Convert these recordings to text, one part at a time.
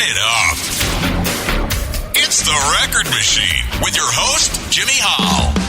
it up. It's the Record Machine with your host, Jimmy Hall.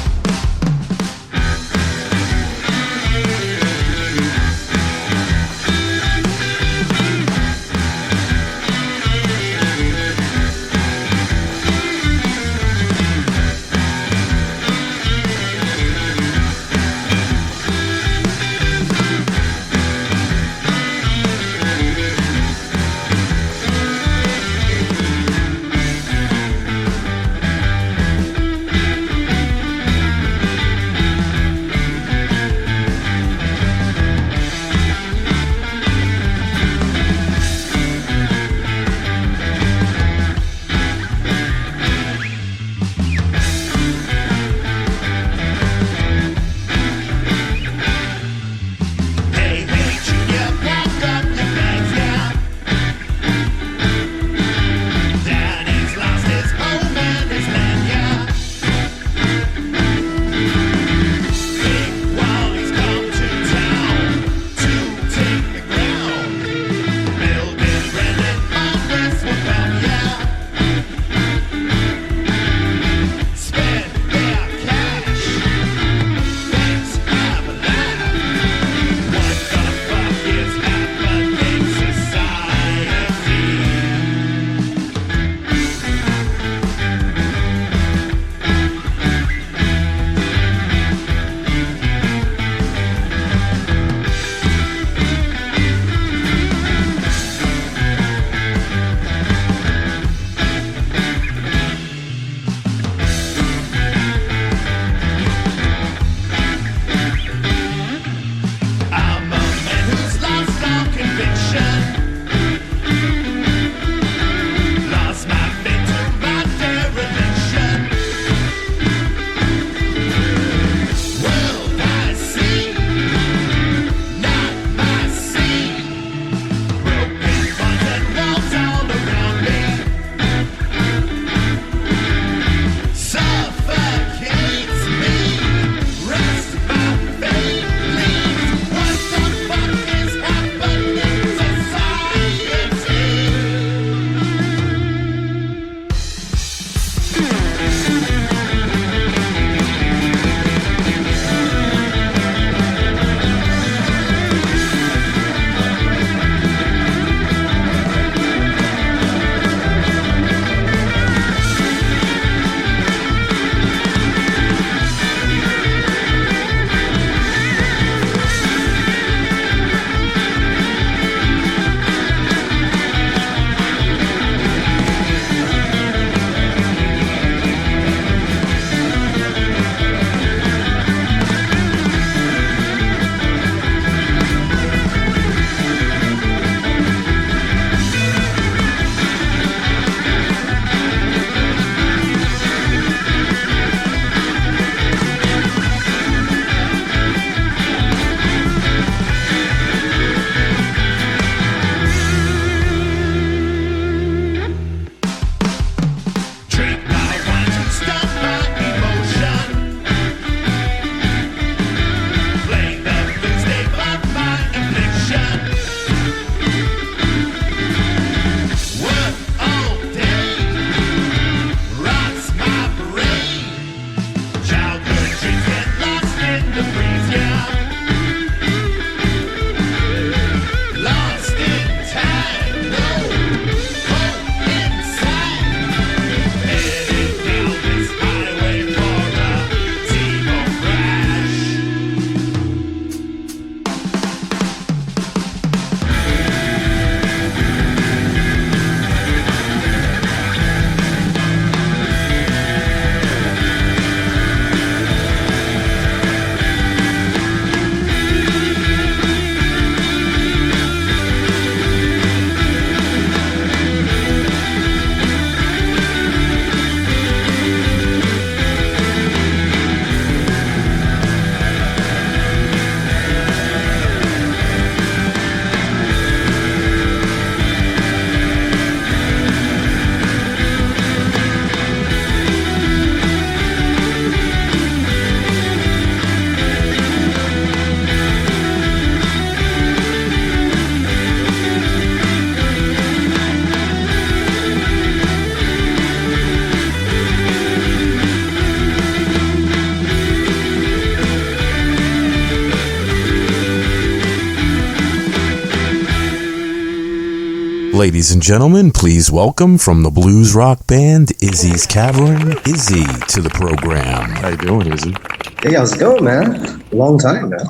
Ladies and gentlemen, please welcome from the blues rock band Izzie's Caravan, Izzie, to the program. How you doing, Izzie? Hey, how's it going, man? Long time, man.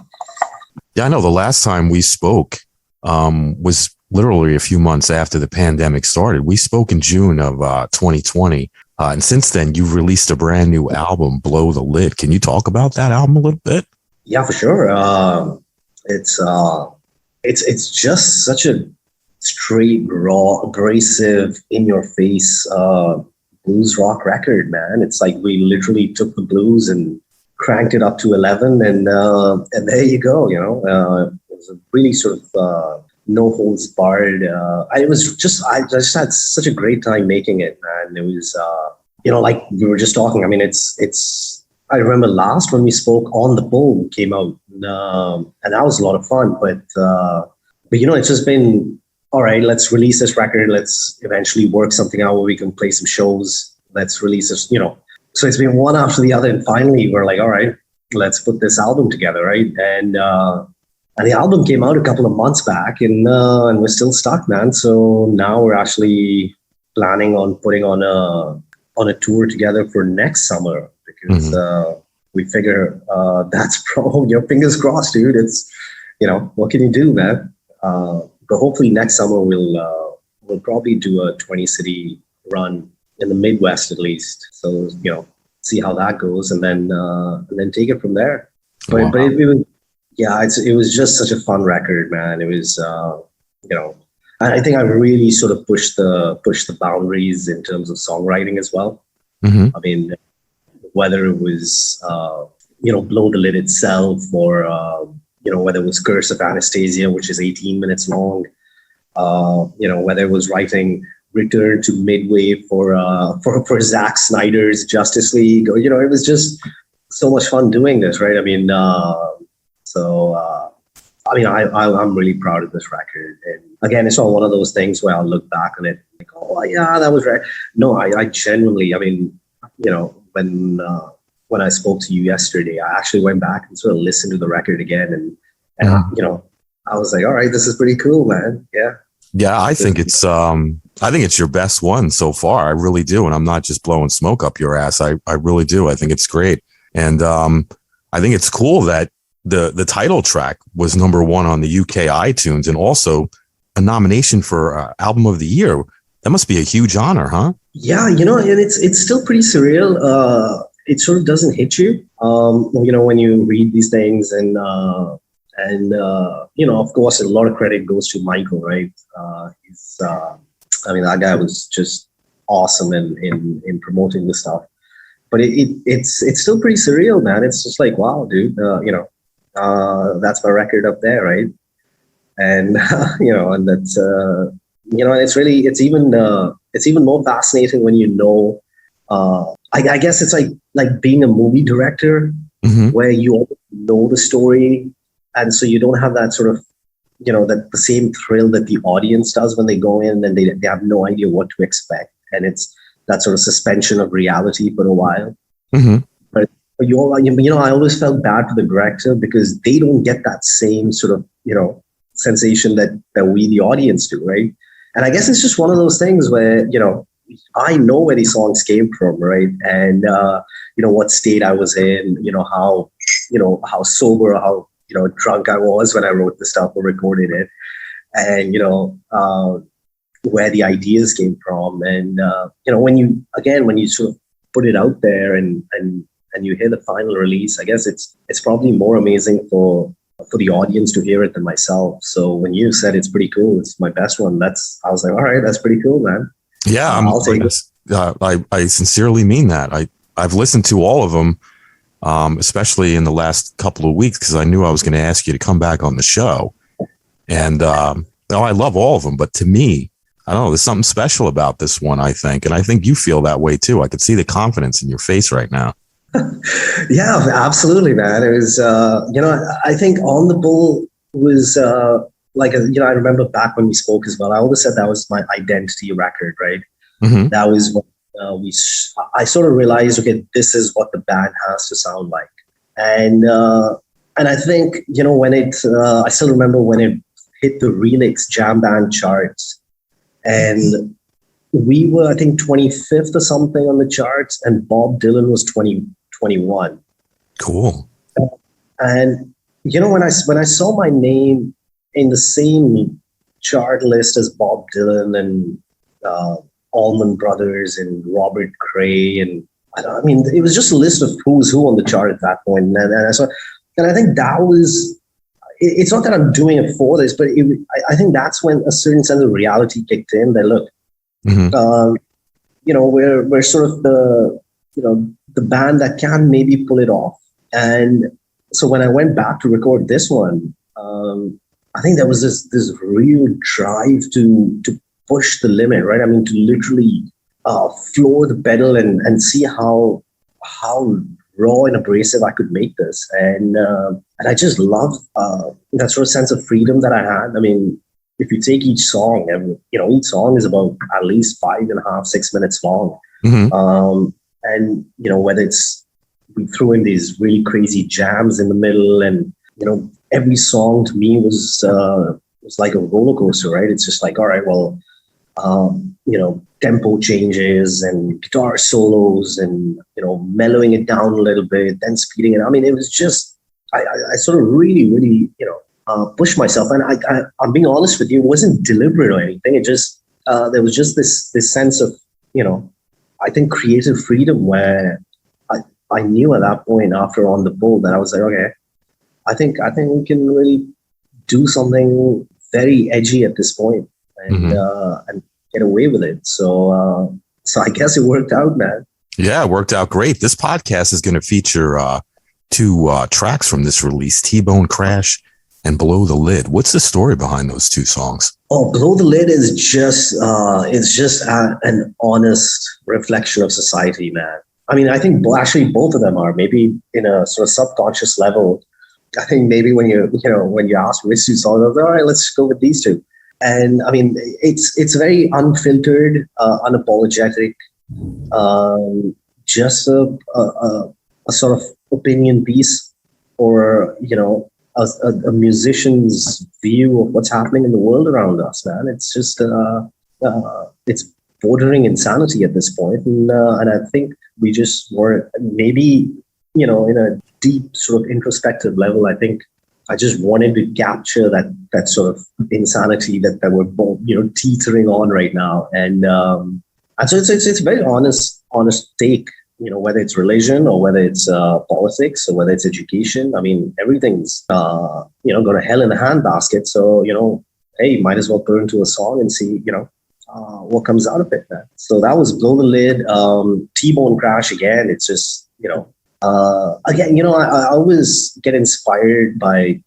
Yeah, I know the last time we spoke was literally a few months after the pandemic started. We spoke in June of 2020. And since then, you've released a brand new album, Blow the Lid. Can you talk about that album a little bit? Yeah, for sure. It's just such a straight, raw, abrasive, in-your-face blues rock record, man. It's like we literally took the blues and cranked it up to 11, and there you go. You know, it was a really sort of no holds barred. I just had such a great time making it, man. It was, like we were just talking. I mean, it's. I remember last when we spoke, On the Bull came out, and that was a lot of fun. But it's just been, all right, let's release this record. Let's eventually work something out where we can play some shows. Let's release this, So it's been one after the other. And finally, we're like, all right, let's put this album together, right? And the album came out a couple of months back, and we're still stuck, man. So now we're actually planning on putting on a tour together for next summer, because we figure that's probably, fingers crossed, dude. It's, what can you do, man? But hopefully next summer we'll probably do a 20-city run in the Midwest at least. So see how that goes, and then take it from there. But, Wow. but it was just such a fun record, man. It was I think I really sort of pushed the boundaries in terms of songwriting as well. Mm-hmm. I mean, whether it was Blow the Lid itself, or whether it was Curse of Anastasia, which is 18 minutes long, whether it was writing Return to Midway for Zack Snyder's Justice League, or it was just so much fun doing this, right? I mean, I'm really proud of this record. And again, it's not one of those things where I'll look back on it like, oh yeah, that was right. No, I genuinely, I mean, when I spoke to you yesterday, I actually went back and sort of listened to the record again, and I was like, all right, this is pretty cool, man. Yeah. Yeah, I think it's your best one so far. I really do. And I'm not just blowing smoke up your ass. I really do. I think it's great. And I think it's cool that the title track was #1 on the UK iTunes, and also a nomination for Album of the Year. That must be a huge honor, huh? Yeah, and it's still pretty surreal. It sort of doesn't hit you, when you read these things, and of course, a lot of credit goes to Michael, right? That guy was just awesome in promoting this stuff. But it's still pretty surreal, man. It's just like, wow, dude, that's my record up there, right? And and that's it's even more fascinating when I guess it's like being a movie director, where you already know the story, and so you don't have that sort of that the same thrill that the audience does when they go in and they have no idea what to expect, and it's that sort of suspension of reality for a while. But I always felt bad for the director, because they don't get that same sort of sensation that we, the audience, do, right? And I guess it's just one of those things where I know where these songs came from, right? And what state I was in, how sober, how drunk I was when I wrote the stuff or recorded it, and where the ideas came from, and when you sort of put it out there and you hear the final release, I guess it's probably more amazing for the audience to hear it than myself. So when you said it's pretty cool, it's my best one, I was like, all right, that's pretty cool, man. Yeah, I'll take it. I sincerely mean that. I've listened to all of them, especially in the last couple of weeks, because I knew I was going to ask you to come back on the show. And I love all of them, but to me, I don't know, there's something special about this one, I think. And I think you feel that way too. I could see the confidence in your face right now. Yeah, absolutely, man. It was, I think On the Bull was I remember back when we spoke as well, I always said that was my identity record, right? That was what I sort of realized, okay, this is what the band has to sound like. And I think, when I still remember when it hit the Relix Jam Band charts, And we were, I think, 25th or something on the charts, and Bob Dylan was 21. Cool. And when I saw my name in the same chart list as Bob Dylan and Allman Brothers and Robert Cray, and I mean, it was just a list of who's who on the chart at that point. And I think that was. It's not that I'm doing it for this, but I think that's when a certain sense of reality kicked in. That look, we're sort of the band that can maybe pull it off. And so when I went back to record this one, I think there was this real drive to push the limit, right? I mean, to literally floor the pedal and see how raw and abrasive I could make this. And I just love that sort of sense of freedom that I had. I mean, if you take each song, each song is about at least 5.5, 6 minutes long. And, whether it's, we threw in these really crazy jams in the middle, and, every song to me was like a roller coaster, right? It's just like, all right, well, tempo changes and guitar solos and, mellowing it down a little bit, then speeding it. I mean, it was just, I sort of really, really, pushed myself. And I'm being honest with you, it wasn't deliberate or anything. It just, there was just this sense of, I think creative freedom where I knew at that point after On the Bull that I was like, okay, I think we can really do something very edgy at this point and get away with it. So I guess it worked out, man. Yeah, it worked out great. This podcast is going to feature two tracks from this release, T-Bone Crash and Below the Lid. What's the story behind those two songs? Oh, Below the Lid is just an honest reflection of society, man. I mean, I think actually both of them are, maybe in a sort of subconscious level. I think maybe when you ask which two songs, I was like, all right, let's go with these two. And I mean, it's very unfiltered, unapologetic, just a sort of opinion piece, or a musician's view of what's happening in the world around us, man. It's just it's bordering insanity at this point, and I think we just were maybe in a deep sort of introspective level. I think I just wanted to capture that sort of insanity that we're both teetering on right now, and so it's a very honest take. Whether it's religion or whether it's politics or whether it's education. I mean, everything's going to hell in a handbasket. So hey, might as well put it into a song and see what comes out of it, man. So that was Blow the Lid. T-Bone Crash again. It's just again, I always get inspired by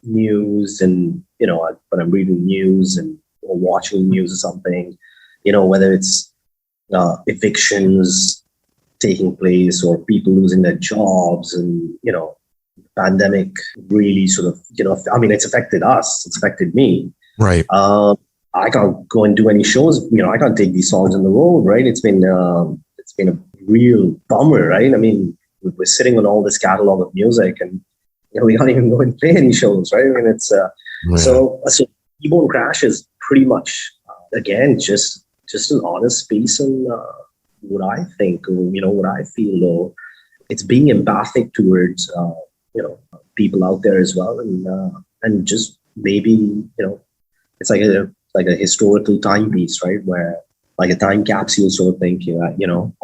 news, and when I'm reading news or watching news or something, whether it's evictions taking place or people losing their jobs, and pandemic really sort of I mean, it's affected us, it's affected me, right? I can't go and do any shows, I can't take these songs on the road, right? It's been a real bummer, right? I mean, we're sitting on all this catalog of music, and we can't even go and play any shows, right? I mean, it's so T-Bone Crash is pretty much again just an honest piece, and what I think, or what I feel, or it's being empathic towards people out there as well, and just maybe it's like a historical timepiece, right? Where like a time capsule sort of thing.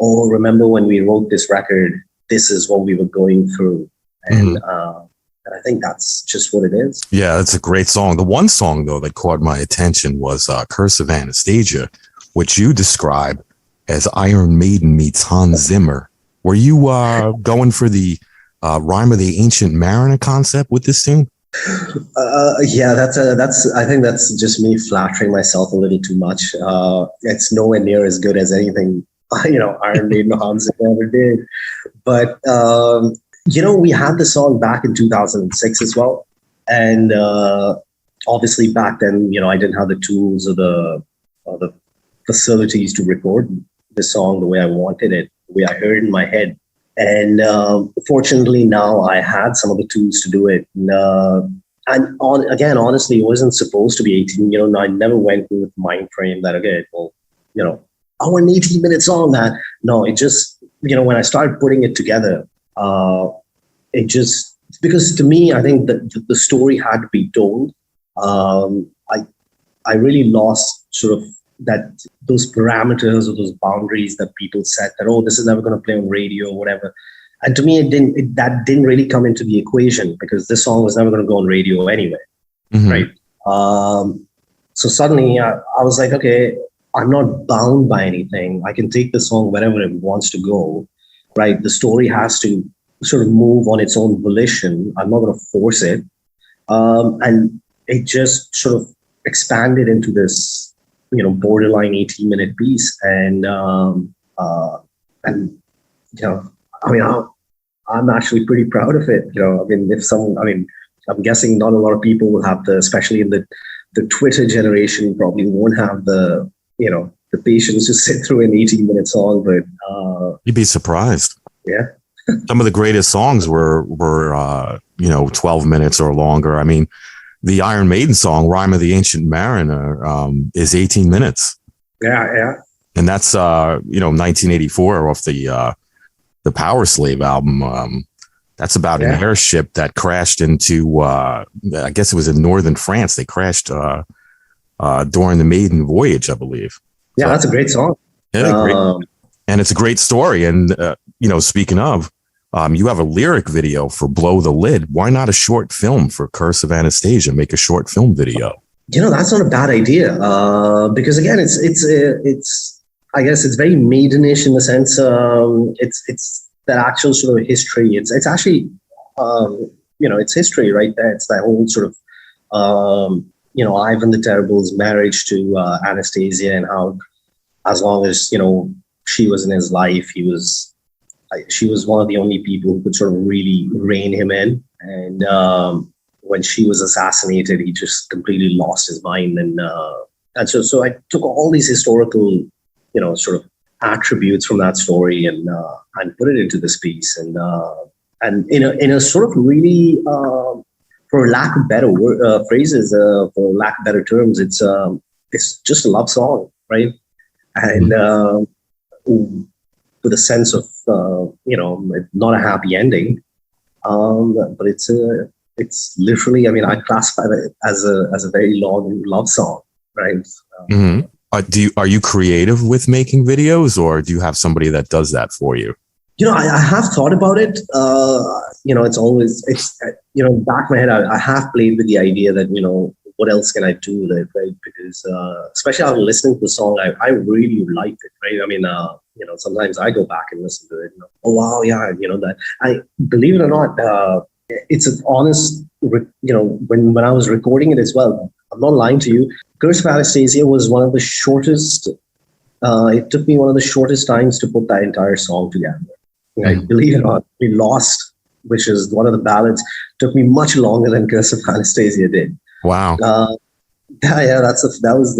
Oh, remember when we wrote this record? This is what we were going through, and I think that's just what it is. Yeah, that's a great song. The one song though that caught my attention was "Curse of Anastasia," which you describe as Iron Maiden meets Hans Zimmer. Were you going for the Rime of the Ancient Mariner concept with this tune? Yeah, I think that's just me flattering myself a little too much. It's nowhere near as good as anything Iron Maiden or Hans Zimmer ever did. But we had the song back in 2006 as well, and obviously back then I didn't have the tools or the facilities to record the song the way I wanted it, the way I heard it in my head. And fortunately now I had some of the tools to do it. And honestly, it wasn't supposed to be 18. I never went with mind frame that, okay, well, I want an 18-minute song, man. No, it just, when I started putting it together, it just, because to me, I think that the story had to be told. I really lost sort of those parameters or those boundaries that people set that, oh, this is never going to play on radio or whatever. And to me, that didn't really come into the equation, because this song was never going to go on radio anyway, right? So suddenly I was like, okay, I'm not bound by anything. I can take the song wherever it wants to go, right? The story has to sort of move on its own volition. I'm not going to force it. And it just sort of expanded into this, borderline 18-minute piece. And I mean, I'm actually pretty proud of it. I'm guessing not a lot of people will have especially in the Twitter generation, probably won't have the patience to sit through an 18-minute song, but you'd be surprised. Yeah. Some of the greatest songs were 12 minutes or longer. I mean, the Iron Maiden song, Rhyme of the Ancient Mariner, is 18 minutes. Yeah. And that's, 1984 off the Power Slave album. That's about an airship that crashed into, I guess it was in northern France. They crashed during the maiden voyage, I believe. Yeah, so, that's a great song. Yeah, great. And it's a great story. And, speaking of, you have a lyric video for Blow the Lid. Why not a short film for Curse of Anastasia? Make a short film video. That's not a bad idea. Because again, it's I guess it's very maidenish in the sense it's that actual sort of history. It's actually it's history right there. It's that whole sort of Ivan the Terrible's marriage to Anastasia, and how as long as she was in his life, she was one of the only people who could sort of really rein him in. And when she was assassinated, he just completely lost his mind. And so I took all these historical sort of attributes from that story and put it into this piece, and in a sort of really, for lack of better phrases, for lack of better terms, it's just a love song, right? And with a sense of not a happy ending, but it's literally, I mean, I classify it as a very long love song, right? Are you creative with making videos, or do you have somebody that does that for you? I have thought about it. It's back of my head, I have played with the idea that, what else can I do with it, right? Because especially after listening to the song, I really liked it, right? I mean, sometimes I go back and listen to it. Oh, wow, yeah, that. I believe it or not, it's an honest, when I was recording it as well, I'm not lying to you, Curse of Anastasia was one of the shortest, it took me one of the shortest times to put that entire song together. Believe it or not, We Lost, which is one of the ballads, took me much longer than Curse of Anastasia did. Wow. Yeah, that was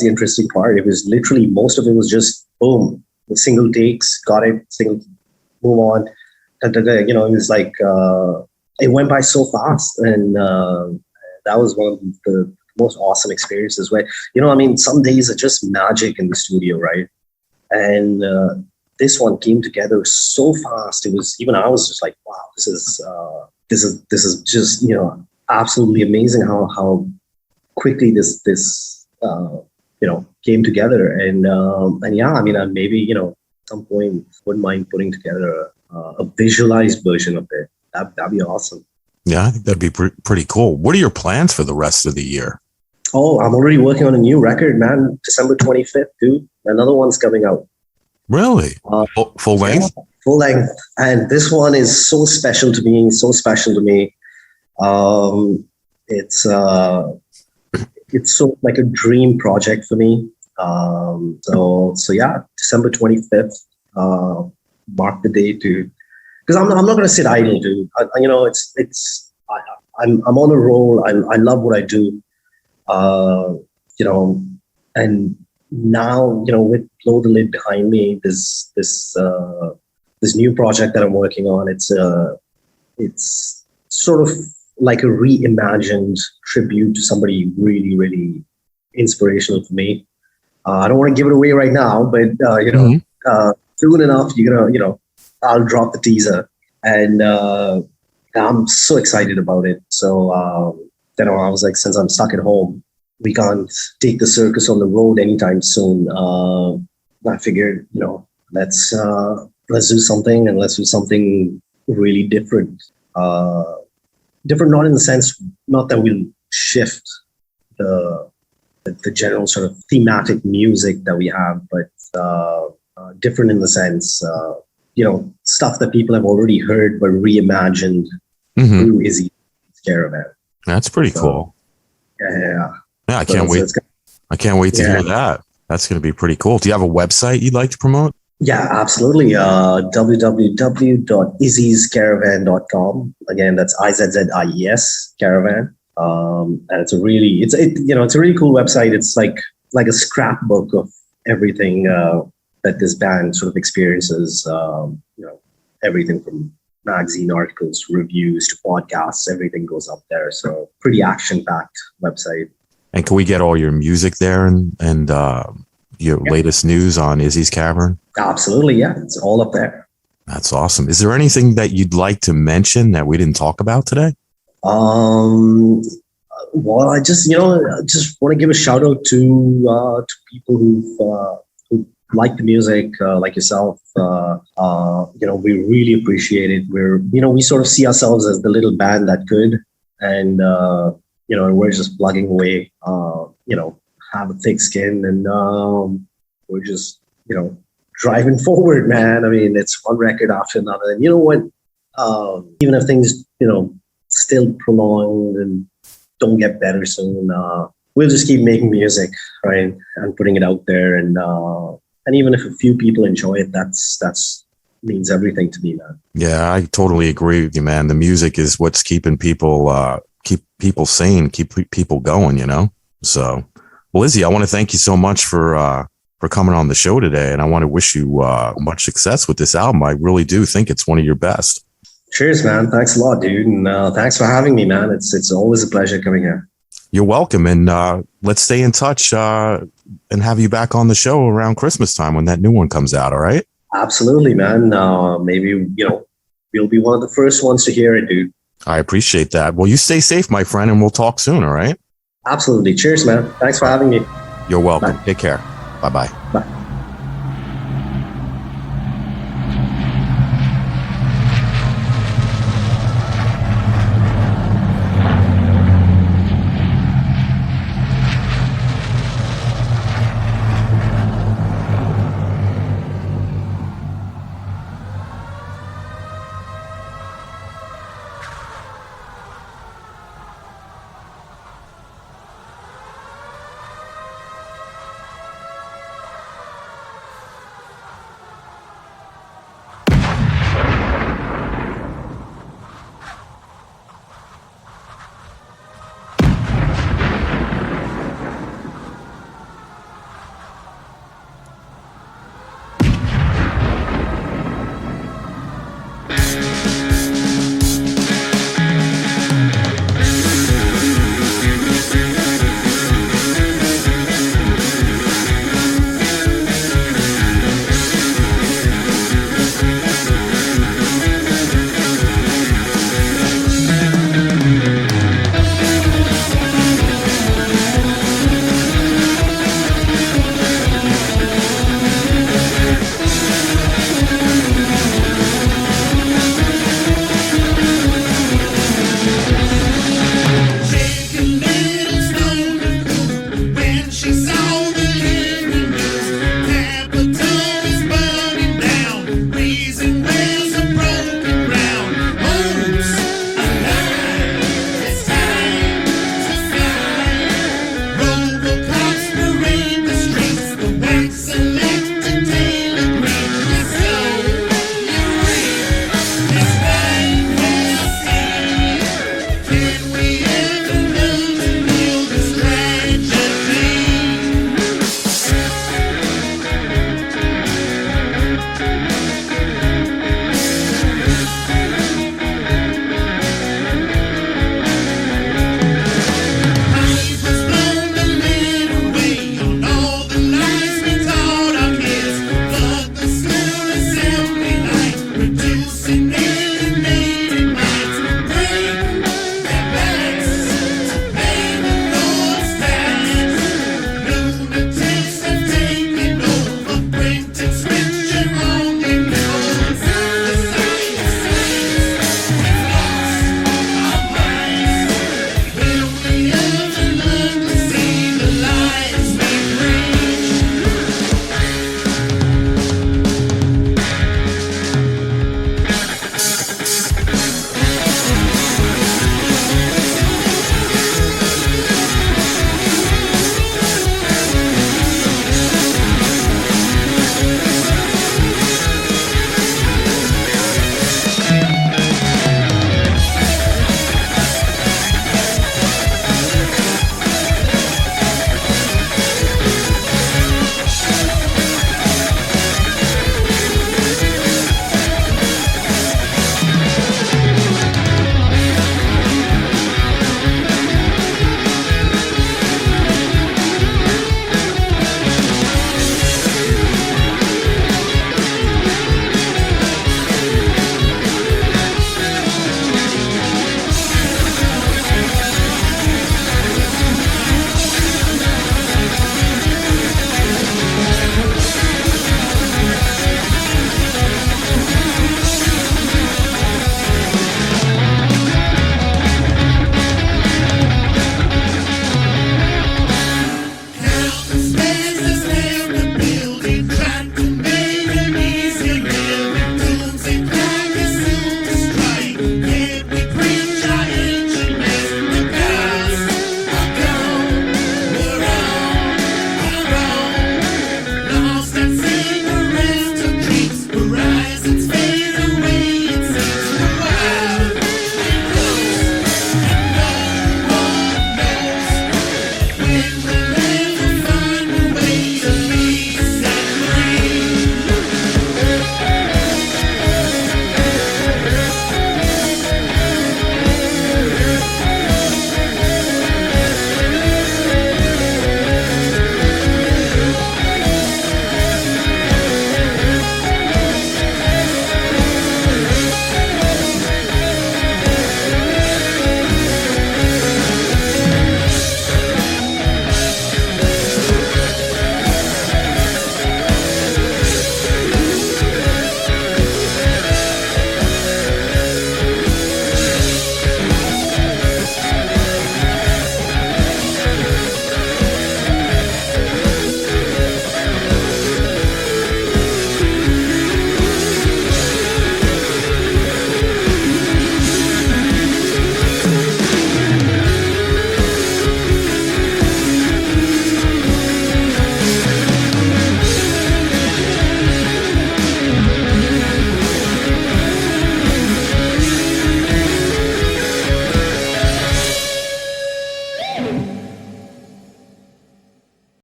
the interesting part. It was literally, most of it was just boom, single takes, got it, move on. It was like, it went by so fast, and that was one of the most awesome experiences where, some days are just magic in the studio, right? And this one came together so fast. It was, even I was just like, wow, this is just, absolutely amazing how quickly this came together. And yeah, I mean, maybe, at some point wouldn't mind putting together a visualized version of it. That'd be awesome. Yeah, I think that'd be pretty cool. What are your plans for the rest of the year? Oh, I'm already working on a new record, man. December 25th, dude. Another one's coming out. Really? Full length? Yeah, full length. And this one is so special to me, It's sort of like a dream project for me. So yeah, December 25th, mark the day to, because I'm not going to sit idle, dude. I'm on a roll. I love what I do. And now, with Blow the Lid behind me, this new project that I'm working on, it's sort of like a reimagined tribute to somebody really, really inspirational for me. I don't want to give it away right now, but soon enough, I'll drop the teaser, and I'm so excited about it. So, I was like, since I'm stuck at home, we can't take the circus on the road anytime soon. I figured, let's do something, and let's do something really different. Different, not in the sense, not that we'll shift the general sort of thematic music that we have, but different in the sense, stuff that people have already heard but reimagined through Izzie's Caravan. That's pretty cool. Yeah. Yeah, I can't wait. I can't wait to hear that. That's going to be pretty cool. Do you have a website you'd like to promote? Yeah, absolutely. www.izziescaravan.com. Again, that's IZZIES Caravan. And it's a really cool website. It's like a scrapbook of everything that this band sort of experiences. Everything from magazine articles, reviews to podcasts, everything goes up there. So pretty action-packed website. And can we get all your music there and your latest news on Izzie's Caravan? Absolutely, yeah. It's all up there. That's awesome. Is there anything that you'd like to mention that we didn't talk about today? Well, I just want to give a shout out to people who like the music, like yourself. We really appreciate it. We sort of see ourselves as the little band that could, and we're just plugging away. Have a thick skin, and we're just driving forward, man. I mean, it's one record after another, and you know what? Even if things still prolonged and don't get better soon, we'll just keep making music, right, and putting it out there, and even if a few people enjoy it, that's means everything to me, man. Yeah, I totally agree with you, man. The music is what's keeping people sane, keep people going, So, well, Izzie, I want to thank you so much for coming on the show today, and I want to wish you much success with this album. I really do think it's one of your best. Cheers, man. Thanks a lot, dude. And thanks for having me, man. It's always a pleasure coming here. You're welcome. And let's stay in touch and have you back on the show around Christmas time when that new one comes out. All right. Absolutely, man. Maybe, we'll be one of the first ones to hear it, dude. I appreciate that. Well, you stay safe, my friend, and we'll talk soon. All right. Absolutely. Cheers, man. Thanks for having me. You're welcome. Bye. Take care. Bye-bye. Bye.